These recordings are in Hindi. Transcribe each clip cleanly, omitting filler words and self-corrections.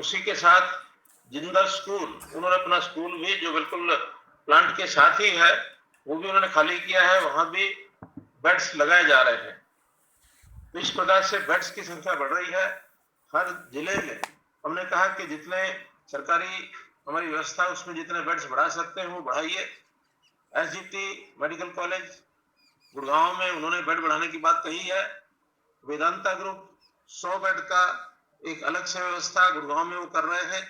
उसी के साथ जिंदल स्कूल, उन्होंने अपना स्कूल भी जो बिल्कुल प्लांट के साथ ही है वो भी उन्होंने खाली किया है, वहां भी बेड्स लगाए जा रहे हैं। तो इस प्रकार से बेड्स की संख्या बढ़ रही है हर जिले में। हमने कहा कि जितने सरकारी हमारी व्यवस्था उसमें जितने बेड्स बढ़ा सकते हैं वो बढ़ाइए। एसजीटी मेडिकल कॉलेज गुड़गांव में उन्होंने बेड बढ़ाने की बात कही है। वेदांता ग्रुप 100 बेड का एक अलग से व्यवस्था गुड़गांव में वो कर रहे हैं।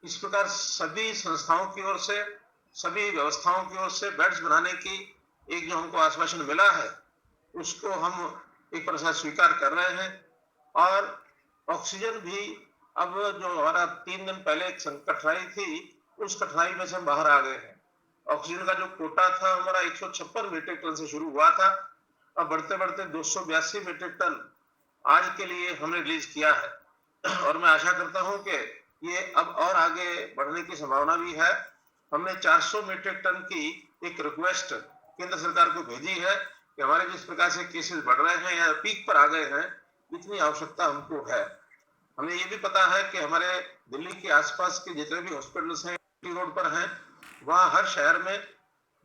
इस प्रकार सभी संस्थाओं की ओर से, सभी व्यवस्थाओं की ओर से बेड्स बनाने की एक जो हमको आश्वासन मिला है उसको हम एक प्रकार स्वीकार कर रहे हैं। और ऑक्सीजन भी अब जो हमारा 3 दिन पहले एक कठिनाई थी उस कठिनाई में से हम बाहर आ गए हैं। ऑक्सीजन का जो कोटा था हमारा 156 मीट्रिक टन से शुरू हुआ था, अब बढ़ते बढ़ते 282 मीट्रिक टन आज के लिए हमने रिलीज किया है। और मैं आशा करता हूं कि ये अब और आगे बढ़ने की संभावना भी है। हमने 400 मीट्रिक टन की एक रिक्वेस्ट केंद्र सरकार को भेजी है कि हमारे जिस प्रकार से केसेस बढ़ रहे हैं या पीक पर आ गए हैं, इतनी आवश्यकता हमको है। हमें ये भी पता है कि हमारे दिल्ली के आसपास के जितने भी हॉस्पिटल्स हैं रोड पर हैं, वहां हर शहर में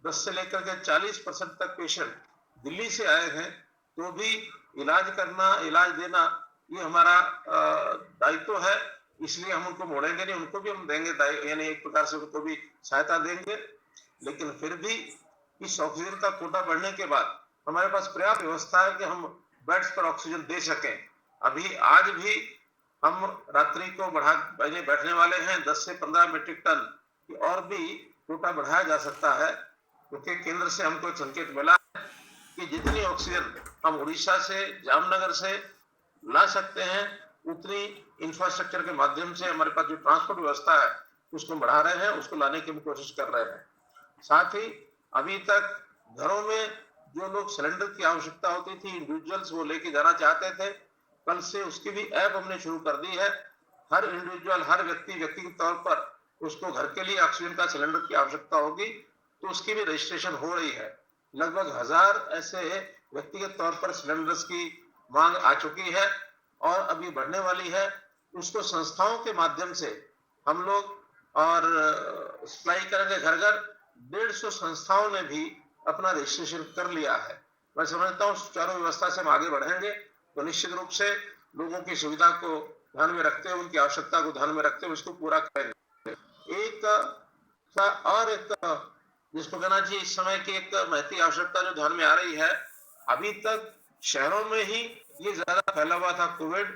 10 से लेकर के 40% तक पेशेंट दिल्ली से आए हैं, तो भी इलाज करना, इलाज देना ये हमारा दायित्व है। इसलिए हम उनको मोड़ेंगे नहीं, उनको भी हम देंगे, यानी एक प्रकार से उनको भी सहायता देंगे। लेकिन फिर भी इस ऑक्सीजन का कोटा बढ़ने के बाद हमारे पास पर्याप्त व्यवस्था है कि हम बेड्स पर ऑक्सीजन दे सकें। अभी आज भी हम रात्रि को बैठने वाले हैं 10 से 15 मीट्रिक टन की, और भी कोटा बढ़ाया जा सकता है, क्योंकि केंद्र से हमको एक संकेत मिला है कि जितनी ऑक्सीजन हम उड़ीसा से, जामनगर से ला सकते हैं उतनी इंफ्रास्ट्रक्चर के माध्यम से हमारे पास जो ट्रांसपोर्ट व्यवस्था है उसको बढ़ा रहे हैं, उसको लाने की हम कोशिश कर रहे हैं। साथ ही अभी तक घरों में जो लोग सिलेंडर की आवश्यकता होती थी, इंडिविजुअल्स वो लेके जाना चाहते थे, कल से उसकी भी ऐप हमने शुरू कर दी है। हर इंडिविजुअल, हर व्यक्तिगत तौर पर उसको घर के लिए ऑक्सीजन का सिलेंडर की आवश्यकता होगी तो उसकी भी रजिस्ट्रेशन हो रही है। लगभग 1000 ऐसे व्यक्तिगत तौर पर सिलेंडर्स की मांग आ चुकी है और अभी बढ़ने वाली है। उसको संस्थाओं के माध्यम से हम लोग और सप्लाई करेंगे घर घर। 150 संस्थाओं ने भी अपना रजिस्ट्रेशन कर लिया है। मैं समझता हूँ सुचारू व्यवस्था से हम आगे बढ़ेंगे तो निश्चित रूप से लोगों की सुविधा को ध्यान में रखते हुए, उनकी आवश्यकता को ध्यान में रखते हुए उसको पूरा करेंगे। एक और एक जिसको कहना चाहिए इस समय की एक महती आवश्यकता जो ध्यान में आ रही है, अभी तक शहरों में ही ये ज्यादा फैला हुआ था कोविड।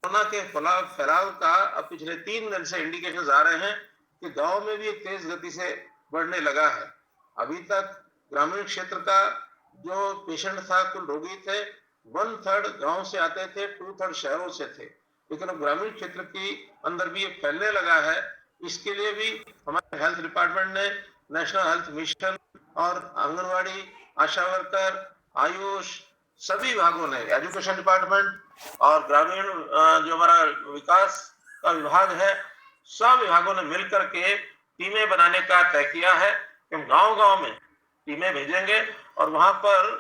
कोरोना के फैलाव का अब पिछले 3 दिन से इंडिकेशंस आ रहे हैं कि गांव में भी एक तेज गति से बढ़ने लगा है। अभी तक ग्रामीण क्षेत्र का जो पेशेंट था, कुल रोगी थे 1/3 गांव से आते थे, 2/3 शहरों से थे, लेकिन अब ग्रामीण क्षेत्र की अंदर भी ये फैलने लगा है। इसके लिए भी हमारे हेल्थ डिपार्टमेंट ने नेशनल हेल्थ मिशन और आंगनवाड़ी, आशा वर्कर, आयुष, सभी विभागों ने, एजुकेशन डिपार्टमेंट और ग्रामीण जो हमारा विकास का विभाग है, सब विभागों ने मिलकर के टीमें बनाने का तय किया है कि हम गांव-गांव में टीमें भेजेंगे और वहां पर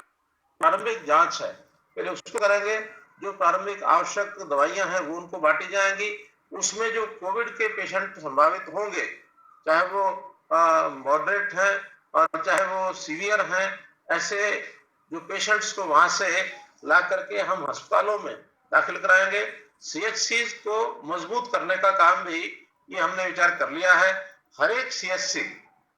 प्रारंभिक जांच है पहले उसको करेंगे। जो प्रारंभिक आवश्यक दवाइयां हैं वो उनको बांटी जाएंगी। उसमें जो कोविड के पेशेंट संभावित होंगे, चाहे वो मॉडरेट है और चाहे वो सीवियर हैं, ऐसे जो पेशेंट्स को वहां से ला करके हम अस्पतालों में दाखिल कराएंगे। सीएचसी को मजबूत करने का काम भी ये हमने विचार कर लिया है। हर एक सीएचसी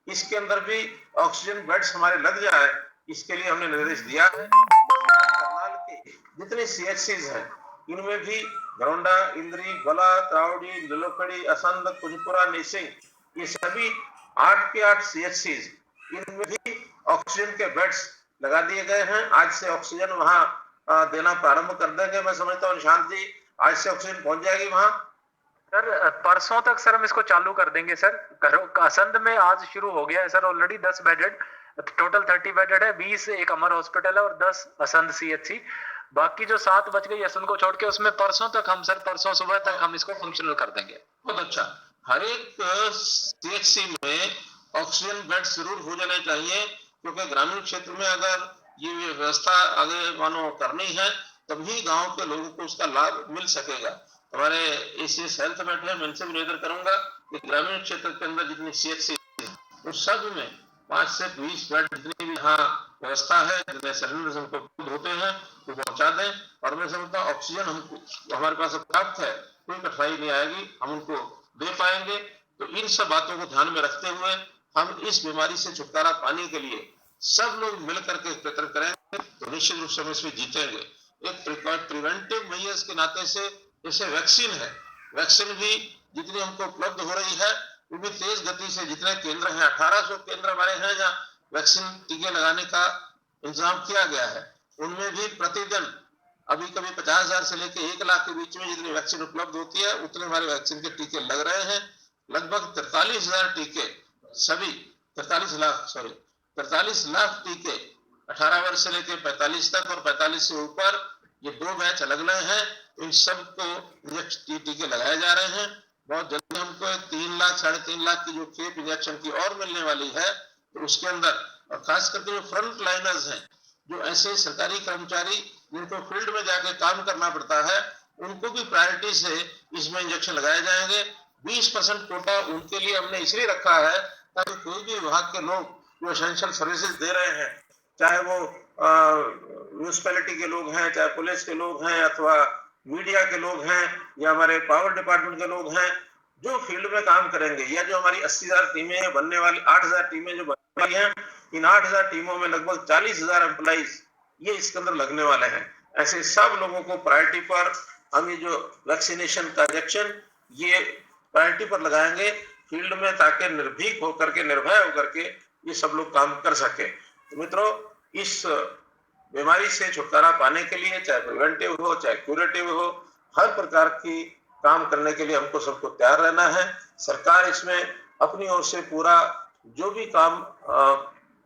इसके अंदर भी ऑक्सीजन बेड्स हमारे लग जाए, इसके लिए हमने निर्देश दिया है। करनाल के जितने सीएचसीज हैं इनमें भी घरौंडा, इंद्री, गला, त्रावड़ी, नीलोखड़ी, असंध, कुंजपुरा, निसिंग, ये सभी 8 के 8 सीएचसीज, इनमें भी ऑक्सीजन के बेड्स लगा दिए गए हैं। आज से ऑक्सीजन वहां देना प्रारंभ कर देंगे। मैं समझता हूँ निशांत जी, आज से ऑक्सीजन पहुंच जाएगी वहां। सर परसों तक सर हम इसको चालू कर देंगे सर। असंध में आज शुरू हो गया है sir already 10 bedded, total 30 bedded है, 20 एक अमर हॉस्पिटल है और 10 असंध सीएचसी। बाकी जो 7 बच गई असंध को छोड़ के उसमें परसों तक हम सर, परसों सुबह तक हम इसको फंक्शनल कर देंगे। बहुत अच्छा। हर एक सीएचसी में ऑक्सीजन बेड जरूर हो जाने चाहिए, क्योंकि ग्रामीण क्षेत्र में अगर ये व्यवस्था आगे मानो करनी है तभी गांव के लोगों को उसका लाभ मिल सकेगा। हमारे एसीएस हेल्थ बैठे हैं, मैं इनसे भी निवेदन करूंगा कि ग्रामीण क्षेत्र के अंदर जितनी सीएचसी उस सब में 5 से 20 बेड जितनी भी यहाँ व्यवस्था है, जितने सिलेंडर हमको उपलब्ध होते हैं वो पहुंचा दें। और मैं समझता हूँ ऑक्सीजन हमको हमारे पास पर्याप्त है, कोई कठिनाई नहीं आएगी, हम उनको दे पाएंगे। तो इन सब बातों को ध्यान में रखते हुए हम इस बीमारी से छुटकारा पाने के लिए सब लोग मिलकर के प्रयत्न करेंगे तो निश्चित रूप से हम इसमें जीतेंगे। एक प्रिवेंटिव मेजर्स के नाते से जैसे वैक्सीन है, वैक्सीन भी जितनी हमको उपलब्ध हो रही है वो भी तेज गति से, जितने केंद्र हैं 1800 केंद्र हमारे हैं जहाँ वैक्सीन टीके लगाने का इंतजाम किया गया है, उनमें भी प्रतिदिन अभी कभी 50,000 से लेकर 1 लाख के बीच में जितनी वैक्सीन उपलब्ध होती है उतने हमारे वैक्सीन के टीके लग रहे हैं। लगभग 43,000 टीके, सभी 43 लाख टीके 18 वर्ष से लेकर 45 तक और 45 से ऊपर, ये 2 बैच अलग अलग हैं, इन सबको टीके लगाए जा रहे हैं। बहुत जल्दी हमको 3 लाख 3.5 लाख की जो केप इंजेक्शन की और मिलने वाली है, तो उसके अंदर और खास करके जो फ्रंट लाइनर्स हैं, जो ऐसे सरकारी कर्मचारी जिनको फील्ड में जाके काम करना पड़ता है, उनको भी प्रायोरिटी से इसमें इंजेक्शन लगाए जाएंगे। 20% कोटा उनके लिए हमने इसलिए रखा है ताकि कोई भी विभाग के लोग जो एसेंशियल सर्विसेज दे रहे हैं, चाहे वो म्यूनिसिपैलिटी के लोग हैं, चाहे पुलिस के लोग हैं, अथवा मीडिया के लोग हैं, या हमारे पावर डिपार्टमेंट के लोग हैं, जो फील्ड में काम करेंगे, या जो हमारी 80,000 टीमें बनने वाली 8,000 टीमें जो बनने वाली हैं, इन 8,000 टीमों में लगभग 40,000 एम्प्लॉइज ये इसके अंदर लगने वाले हैं। ऐसे सब लोगों को प्रायोरिटी पर हम ये जो वैक्सीनेशन का इंजेक्शन ये प्रायोरिटी पर लगाएंगे फील्ड में, ताकि निर्भीक होकर के, निर्भय होकर के ये सब लोग काम कर सके। तो मित्रों, इस बीमारी से छुटकारा पाने के लिए चाहे प्रिवेंटिव हो चाहे क्यूरेटिव हो, हर प्रकार की काम करने के लिए हमको सबको तैयार रहना है। सरकार इसमें अपनी ओर से पूरा जो भी काम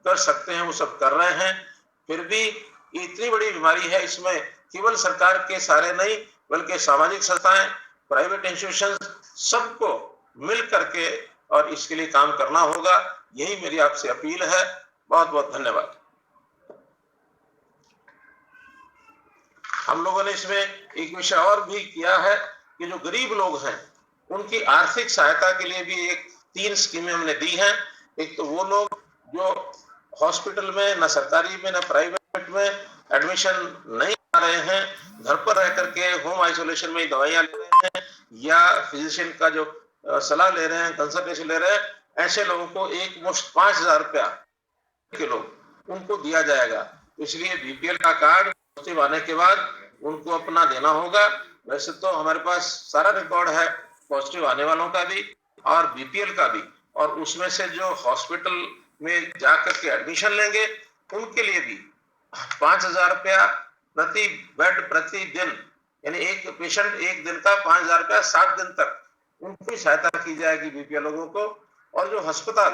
कर सकते हैं वो सब कर रहे हैं। फिर भी इतनी बड़ी बीमारी है, इसमें केवल सरकार के सारे नहीं बल्कि सामाजिक संस्थाएं, प्राइवेट इंस्टीट्यूशन, सबको मिल करके और इसके लिए काम करना होगा। यही मेरी आपसे अपील है। बहुत बहुत धन्यवाद। हम लोगों ने इसमें एक विषय और भी किया है कि जो गरीब लोग हैं उनकी आर्थिक सहायता के लिए भी 3 स्कीमें हमने दी हैं। एक तो वो लोग जो हॉस्पिटल में, न सरकारी में न प्राइवेट में एडमिशन नहीं आ रहे हैं, घर पर रह करके होम आइसोलेशन में दवाइयां ले रहे हैं या फिजिशियन का जो सलाह ले रहे हैं, कंसल्टेशन ले रहे हैं, ऐसे लोगों को एक मुश्त 5,000 रुपया के लोग उनको दिया जाएगा। इसलिए बीपीएल का कार्ड पॉजिटिव आने के बाद उनको अपना देना होगा। वैसे तो हमारे पास सारा रिकॉर्ड है पॉजिटिव आने वालों का भी और बीपीएल का भी, और उसमें से जो हॉस्पिटल में जाकर के एडमिशन लेंगे उनके लिए भी 5,000 रुपया प्रति बेड प्रति दिन, यानी एक पेशेंट एक दिन का 5,000 रुपया 7 दिन तक उनको सहायता की जाएगी बीपीएल लोगों को। और जो अस्पताल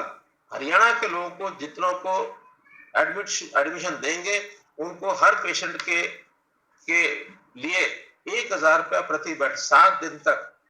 हरियाणा के लोगों को जितनों को एडमिशन देंगे उनको हर पेशेंट के लिए 1,000 रुपया प्रति बेड 7 दिन तक